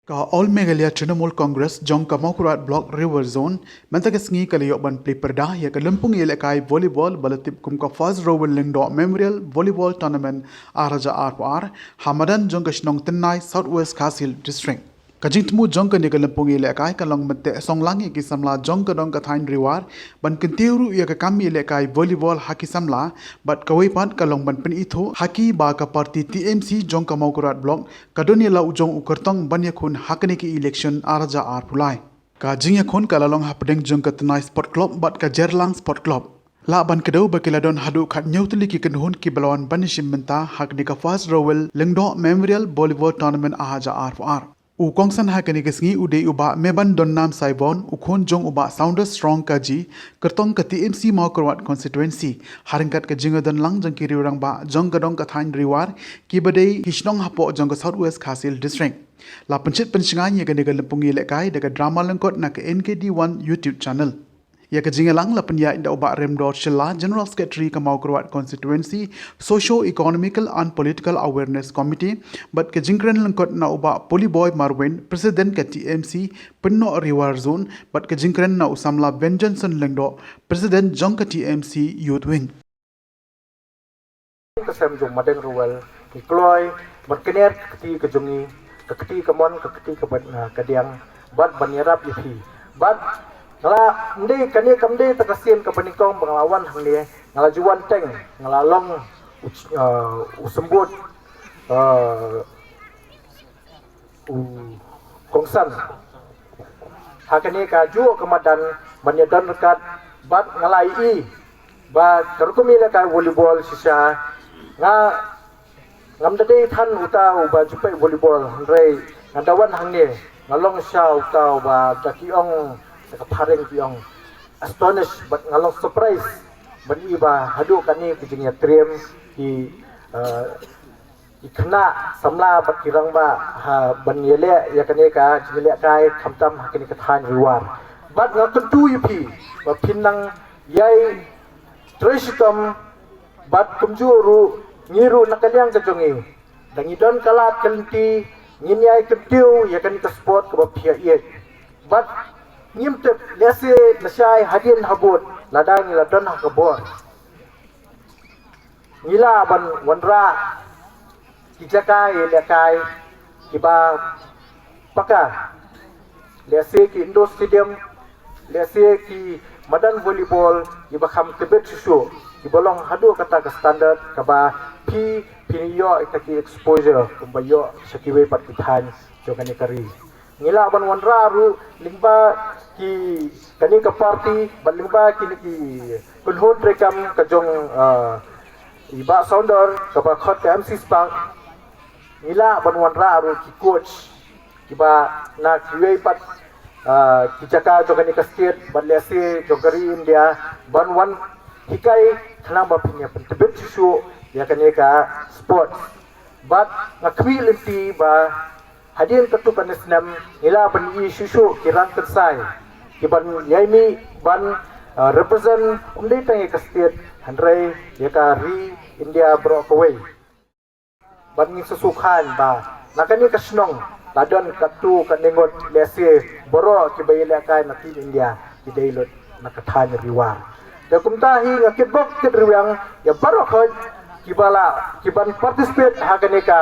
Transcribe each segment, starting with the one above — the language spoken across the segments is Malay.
Ka All Meghalaya Trinamool Congress jong ka Mawphor Block River Zone mentakas ngi kalayo ban pyrda ya ka lempung elekai volleyball balatip kum ka first Rowell Lyngdoh Memorial Volleyball Tournament araja RR Hamadan jong ka Shnong Tynnai Southwest Kasil District Kajing temu jong ka ni ka lempung elekai ka long mette songlangi ki samla jong ka dong ka thain riwar ban kentiuru ya ka kami elekai volleyball haki samla bat kawai pat ka long ban pen itho haki ba ka party TMC jong ka Mawphor Block kadoni la ujong ukertong ban yakun hakani ki election araja ar pulai ka jing yakun ka lalong hapdeng jong ka Tynnai Sport Club bat ka Jerlang Sport Club la ban kedau bakiladon hadu khat nyautli ki kenhun ki balawan banishim menta hakni ka first Rowell Lyngdoh Memorial Volleyball Tournament araja ar U kongsan hakani kesngi ude uba meban donnam saibon ukhon jong uba sounder strong kaji kertong ka TMC Mawphor constituency haringkat ka jingadon lang jong ki riurang ba jong kadong ka thain riwar ki badai hisnong hapo jong ka Southwest Kasil District la pencit pencingan ye gane galempungi lekai daga drama lengkot na ka NKD1 YouTube channel ya ka jingalang la penya inda uba remdo shilla general secretary ka Mawphor constituency socio economical and political awareness committee but ka jingkren lengkot na uba polyboy marwin president ka TMC penno riwar zone but ka jingkren na usamla vengeance Lyngdoh president jong ka TMC youth wing kasam jong madeng Rowell ki kloy berkener keti ke jongi keti ke mon keti ke kadiang bat banyarap ifi bat ngala ndi kani kamdi takasien ka panikong panglawan hang ni ngala juan teng ngala long usembut kongsan hakani ka juo kemadan banyadan dekat bat ngalai i ba karukumi la ka volleyball sisa nga ngamdade than utau ba jupai volleyball rei ngadawan hang ni ngalong sha utau ba dakiong kapareng tiong astonish but ngalong surprise ban iba hadu kani kijingya trem ki ikna samla bat kirang ba ban yele ya kani ka jile kai khamtam hakini ka than riwar bat nga tentu yupi ba pinang yai tresitam bat kumjuru ngiru nakaliang kajongi dangidon kalat kalenti nginyai kentiu ya kani ka sport ka ba phia ye bat nyimtep lese nasai hadin habut ladang ladon hakabor ngila ban wanra kijakai lekai kiba paka lese ki Indo Stadium lese ki madan volleyball kiba kham tebet susu kibolong hadu kata ka standard kaba piniyo itaki exposure kumbayo sakiwe pat kithan jogani kari ngila ban wanra ru lingba ki kani ka party ban lingba ki kunhut rekam ka jong iba sounder ka ba khot ka MC Spark ngila ban wanra ru ki coach kiba na kiwe pat ki jaka jogani ka state ban lese jogari India ban wan hikai khana ba pinya pentebet susu ya kani ka sport but ngakwi limpi ba hadin ketu panesnam ila ban susu kiran tersai kiban yaimi ban represent umdai tangi ka state handrai ya ka ri India brokaway ban ngi susukhan ba nakani ka snong ladon katu kaningot lese boro kibayela kai nati India kidailot nakathan riwa da kumtahi ngakibok kidriwang ya baro khoj kibala kiban participate hakani ka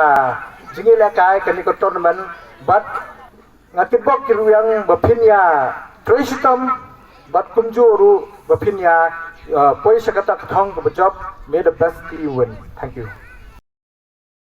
jingila kai kani ko tournament but ngakibok kiruyang bapinya tresitam but kumjuru bapinya poisa kata kathong ko job made the best you win. Thank you.